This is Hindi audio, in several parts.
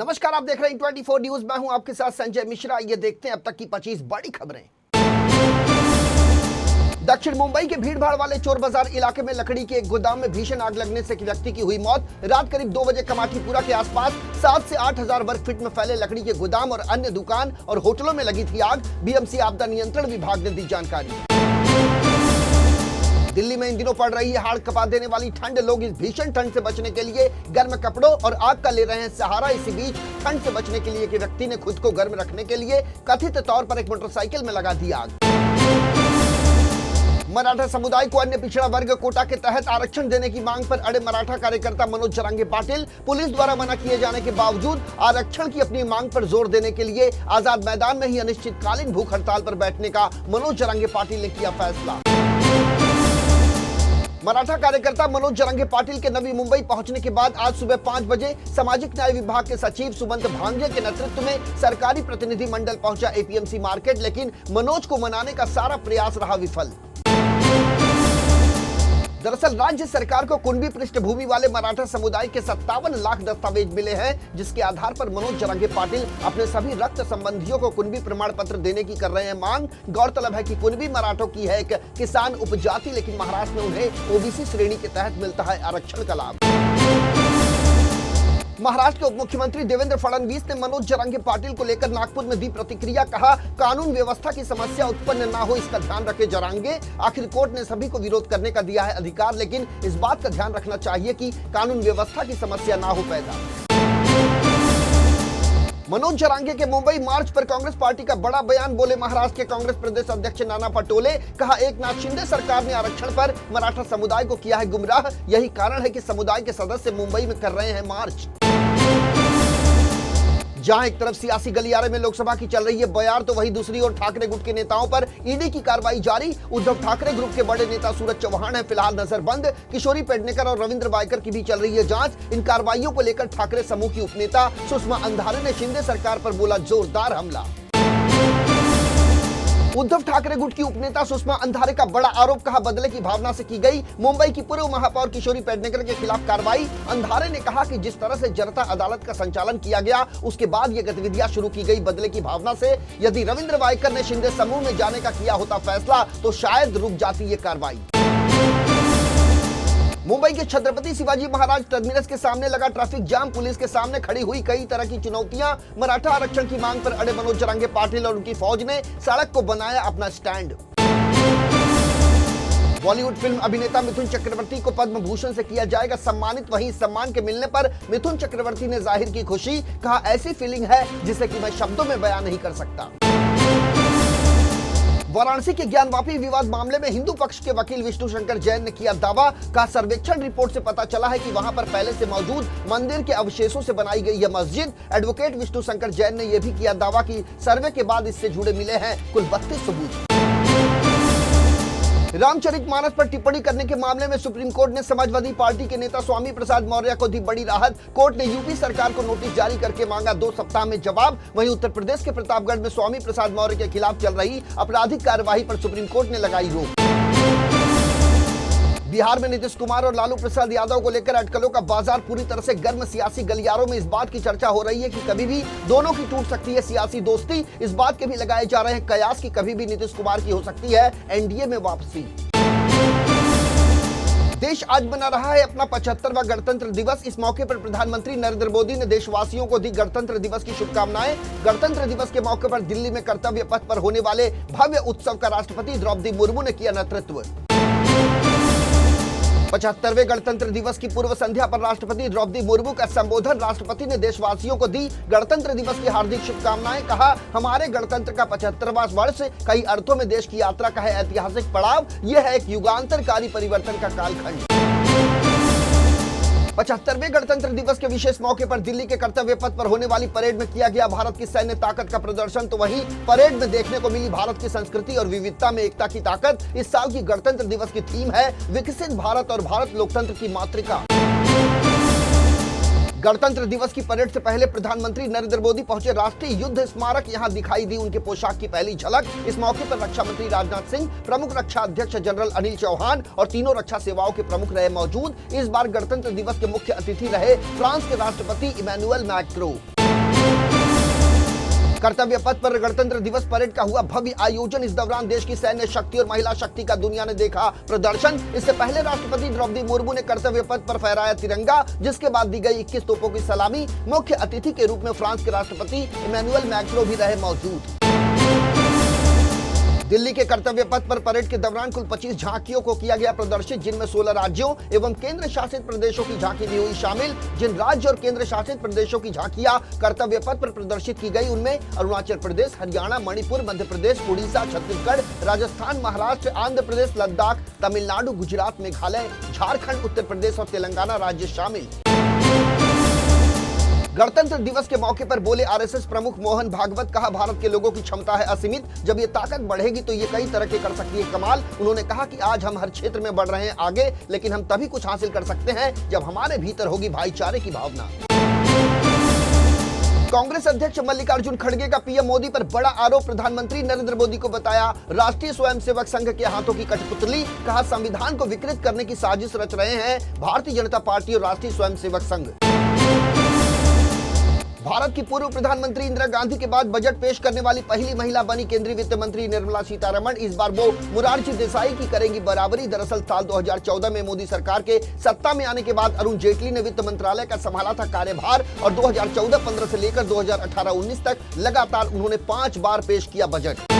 नमस्कार, आप देख रहे हैं 24 न्यूज। मैं हूं आपके साथ संजय मिश्रा। ये देखते हैं अब तक की 25 बड़ी खबरें। दक्षिण मुंबई के भीड़भाड़ वाले चोर बाजार इलाके में लकड़ी के एक गोदाम में भीषण आग लगने से एक व्यक्ति की हुई मौत। रात करीब 2 बजे कमाठीपुरा के आसपास 7 से 8 हजार वर्ग फीट में फैले लकड़ी के गोदाम और अन्य दुकान और होटलों में लगी थी आग। बीएमसी आपदा नियंत्रण विभाग ने दी जानकारी। दिल्ली में इन दिनों पड़ रही है हाड़ कपा देने वाली ठंड। लोग इस भीषण ठंड से बचने के लिए गर्म कपड़ों और आग का ले रहे हैं सहारा। इसी बीच ठंड से बचने के लिए एक व्यक्ति ने खुद को गर्म रखने के लिए कथित तौर पर एक मोटरसाइकिल में लगा दी आग। मराठा समुदाय को अन्य पिछड़ा वर्ग कोटा के तहत आरक्षण देने की मांग पर अड़े मराठा कार्यकर्ता मनोज जरांगे पाटिल। पुलिस द्वारा मना किए जाने के बावजूद आरक्षण की अपनी मांग पर जोर देने के लिए आजाद मैदान में ही अनिश्चितकालीन भूख हड़ताल पर बैठने का मनोज जरांगे पाटिल ने किया फैसला। मराठा कार्यकर्ता मनोज जरांगे पाटिल के नवी मुंबई पहुंचने के बाद आज सुबह 5 बजे सामाजिक न्याय विभाग के सचिव सुमंत भांगे के नेतृत्व में सरकारी प्रतिनिधि मंडल पहुंचा एपीएमसी मार्केट, लेकिन मनोज को मनाने का सारा प्रयास रहा विफल। दरअसल राज्य सरकार को कुणबी पृष्ठभूमि वाले मराठा समुदाय के 57 लाख दस्तावेज मिले हैं, जिसके आधार पर मनोज जरांगे पाटिल अपने सभी रक्त संबंधियों को कुणबी प्रमाण पत्र देने की कर रहे हैं मांग। गौरतलब है कि कुणबी मराठों की है एक किसान उपजाति, लेकिन महाराष्ट्र में उन्हें ओबीसी श्रेणी के तहत मिलता है आरक्षण का लाभ। महाराष्ट्र के उप मुख्यमंत्री देवेंद्र फडणवीस ने मनोज जरांगे पाटिल को लेकर नागपुर में दी प्रतिक्रिया। कहा, कानून व्यवस्था की समस्या उत्पन्न ना हो इसका ध्यान रखे जरांगे। आखिर कोर्ट ने सभी को विरोध करने का दिया है अधिकार, लेकिन इस बात का ध्यान रखना चाहिए कि कानून व्यवस्था की समस्या ना हो पैदा। मनोज जरांगे के मुंबई मार्च पर कांग्रेस पार्टी का बड़ा बयान। बोले महाराष्ट्र के कांग्रेस प्रदेश अध्यक्ष नाना पटोले। कहा, एकनाथ शिंदे सरकार ने आरक्षण पर मराठा समुदाय को किया है गुमराह। यही कारण है कि समुदाय के सदस्य मुंबई में कर रहे हैं मार्च। जहां एक तरफ सियासी गलियारे में लोकसभा की चल रही है बयार, तो वहीं दूसरी ओर ठाकरे गुट के नेताओं पर ईडी की कार्रवाई जारी। उद्धव ठाकरे ग्रुप के बड़े नेता सूरज चौहान है फिलहाल नजरबंद। किशोरी पेडनेकर और रविंद्र वायकर की भी चल रही है जांच। इन कार्रवाइयों को लेकर ठाकरे समूह की उपनेता सुषमा अंधारे ने शिंदे सरकार पर बोला जोरदार हमला। उद्धव ठाकरे गुट की उपनेता सुषमा अंधारे का बड़ा आरोप। कहा, बदले की भावना से की गई मुंबई की पूर्व महापौर किशोरी पेडनेकर के खिलाफ कार्रवाई। अंधारे ने कहा कि जिस तरह से जनता अदालत का संचालन किया गया, उसके बाद ये गतिविधियां शुरू की गई बदले की भावना से। यदि रविंद्र वायकर ने शिंदे समूह में जाने का किया होता फैसला, तो शायद रुक जाती ये कार्रवाई। मुंबई के छत्रपति शिवाजी महाराज टर्मिनस के सामने लगा ट्रैफिक जाम। पुलिस के सामने खड़ी हुई कई तरह की चुनौतियां। मराठा आरक्षण की मांग पर अड़े मनोज जरांगे पाटिल और उनकी फौज ने सड़क को बनाया अपना स्टैंड। बॉलीवुड फिल्म अभिनेता मिथुन चक्रवर्ती को पद्म भूषण से किया जाएगा सम्मानित। वहीं इस सम्मान के मिलने पर मिथुन चक्रवर्ती ने जाहिर की खुशी। कहा, ऐसी फीलिंग है जिसे कि मैं शब्दों में बयान नहीं कर सकता। वाराणसी के ज्ञानवापी विवाद मामले में हिंदू पक्ष के वकील विष्णु शंकर जैन ने किया दावा। का सर्वेक्षण रिपोर्ट से पता चला है कि वहां पर पहले से मौजूद मंदिर के अवशेषों से बनाई गई यह मस्जिद। एडवोकेट विष्णु शंकर जैन ने यह भी किया दावा कि सर्वे के बाद इससे जुड़े मिले हैं कुल 32 सबूत। रामचरितमानस पर टिप्पणी करने के मामले में सुप्रीम कोर्ट ने समाजवादी पार्टी के नेता स्वामी प्रसाद मौर्य को दी बड़ी राहत। कोर्ट ने यूपी सरकार को नोटिस जारी करके मांगा 2 सप्ताह में जवाब। वहीं उत्तर प्रदेश के प्रतापगढ़ में स्वामी प्रसाद मौर्य के खिलाफ चल रही आपराधिक कार्यवाही पर सुप्रीम कोर्ट ने लगाई रोक। बिहार में नीतीश कुमार और लालू प्रसाद यादव को लेकर अटकलों का बाजार पूरी तरह से गर्म। सियासी गलियारों में इस बात की चर्चा हो रही है कि कभी भी दोनों की टूट सकती है सियासी दोस्ती। इस बात के भी लगाए जा रहे हैं कयास कि कभी भी नीतीश कुमार की हो सकती है एनडीए में वापसी। देश आज मना रहा है अपना 75वां गणतंत्र दिवस। इस मौके पर प्रधानमंत्री नरेंद्र मोदी ने देशवासियों को दी गणतंत्र दिवस की शुभकामनाएं। गणतंत्र दिवस के मौके पर दिल्ली में कर्तव्य पथ पर होने वाले भव्य उत्सव का राष्ट्रपति द्रौपदी मुर्मू ने किया नेतृत्व। 75वें गणतंत्र दिवस की पूर्व संध्या पर राष्ट्रपति द्रौपदी मुर्मू का संबोधन। राष्ट्रपति ने देशवासियों को दी गणतंत्र दिवस की हार्दिक शुभकामनाएं। कहा, हमारे गणतंत्र का 75वां वर्ष कई अर्थों में देश की यात्रा का है ऐतिहासिक पड़ाव। यह है एक युगांतरकारी परिवर्तन का कालखंड। 75वें गणतंत्र दिवस के विशेष मौके पर दिल्ली के कर्तव्य पथ पर होने वाली परेड में किया गया भारत की सैन्य ताकत का प्रदर्शन। तो वहीं परेड में देखने को मिली भारत की संस्कृति और विविधता में एकता की ताकत। इस साल की गणतंत्र दिवस की थीम है विकसित भारत और भारत लोकतंत्र की मातृका। गणतंत्र दिवस की परेड से पहले प्रधानमंत्री नरेंद्र मोदी पहुंचे राष्ट्रीय युद्ध स्मारक। यहां दिखाई दी उनके पोशाक की पहली झलक। इस मौके पर रक्षा मंत्री राजनाथ सिंह, प्रमुख रक्षा अध्यक्ष जनरल अनिल चौहान और तीनों रक्षा सेवाओं के प्रमुख रहे मौजूद। इस बार गणतंत्र दिवस के मुख्य अतिथि रहे फ्रांस के राष्ट्रपति इमैनुअल मैक्रों। कर्तव्य पथ पर गणतंत्र दिवस परेड का हुआ भव्य आयोजन। इस दौरान देश की सैन्य शक्ति और महिला शक्ति का दुनिया ने देखा प्रदर्शन। इससे पहले राष्ट्रपति द्रौपदी मुर्मू ने कर्तव्य पथ पर फहराया तिरंगा, जिसके बाद दी गई 21 तोपों की सलामी। मुख्य अतिथि के रूप में फ्रांस के राष्ट्रपति इमैनुअल मैक्रों भी रहे मौजूद। दिल्ली के कर्तव्य पथ पर परेड के दौरान कुल 25 झांकियों को किया गया प्रदर्शित, जिनमें 16 राज्यों एवं केंद्र शासित प्रदेशों की झांकी भी हुई शामिल। जिन राज्य और केंद्र शासित प्रदेशों की झांकियां कर्तव्य पथ पर प्रदर्शित की गई, उनमें अरुणाचल प्रदेश, हरियाणा, मणिपुर, मध्य प्रदेश, उड़ीसा, छत्तीसगढ़, राजस्थान, महाराष्ट्र, आंध्र प्रदेश, लद्दाख, तमिलनाडु, गुजरात, मेघालय, झारखंड, उत्तर प्रदेश और तेलंगाना राज्य शामिल। गणतंत्र दिवस के मौके पर बोले आरएसएस प्रमुख मोहन भागवत, कहा भारत के लोगों की क्षमता है असीमित, जब ये ताकत बढ़ेगी तो ये कई तरह के कर सकती है कमाल। उन्होंने कहा कि आज हम हर क्षेत्र में बढ़ रहे हैं आगे, लेकिन हम तभी कुछ हासिल कर सकते हैं जब हमारे भीतर होगी भाईचारे की भावना। कांग्रेस अध्यक्ष मल्लिकार्जुन खड़गे का पीएम मोदी पर बड़ा आरोप। प्रधानमंत्री नरेंद्र मोदी को बताया राष्ट्रीय स्वयंसेवक संघ के हाथों की कठपुतली। कहा संविधान को विकृत करने की साजिश रच रहे हैं भारतीय जनता पार्टी और राष्ट्रीय स्वयंसेवक संघ। भारत की पूर्व प्रधानमंत्री इंदिरा गांधी के बाद बजट पेश करने वाली पहली महिला बनी केंद्रीय वित्त मंत्री निर्मला सीतारमण। इस बार वो मोरारजी देसाई की करेंगी बराबरी। दरअसल साल 2014 में मोदी सरकार के सत्ता में आने के बाद अरुण जेटली ने वित्त मंत्रालय का संभाला था कार्यभार, और 2014-15 से लेकर 2018-19 तक लगातार उन्होंने 5 बार पेश किया बजट।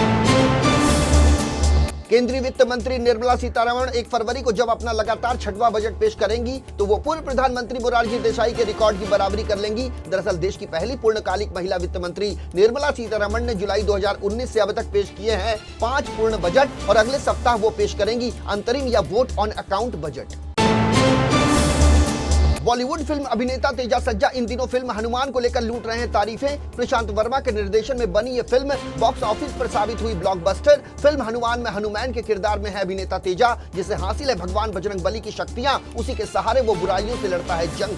केंद्रीय वित्त मंत्री निर्मला सीतारमण 1 फरवरी को जब अपना लगातार 6वां बजट पेश करेंगी तो वो पूर्व प्रधानमंत्री मोरारजी देसाई के रिकॉर्ड की बराबरी कर लेंगी। दरअसल देश की पहली पूर्णकालिक महिला वित्त मंत्री निर्मला सीतारमण ने जुलाई 2019 से अब तक पेश किए हैं 5 पूर्ण बजट, और अगले सप्ताह वो पेश करेंगी अंतरिम या vote on account budget. Bollywood film अभिनेता तेजा सज्जा इन दिनों फिल्म हनुमान को लेकर लूट रहे हैं तारीफें। प्रशांत वर्मा के निर्देशन में बनी ये फिल्म बॉक्स ऑफिस पर साबित हुई ब्लॉकबस्टर। फिल्म हनुमान में हनुमान के किरदार में है अभिनेता तेजा, जिसे हासिल है भगवान बजरंग बली की शक्तियां। उसी के सहारे वो बुराइयों से लड़ता है जंग।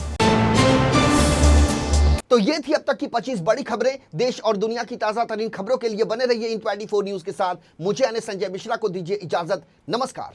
तो ये थी अब तक की 25 बड़ी खबरें। देश और दुनिया की ताजा तरीन खबरों के लिए बने रहिए इन 24 न्यूज के साथ। मुझे यानी संजय मिश्रा को दीजिए इजाजत। नमस्कार।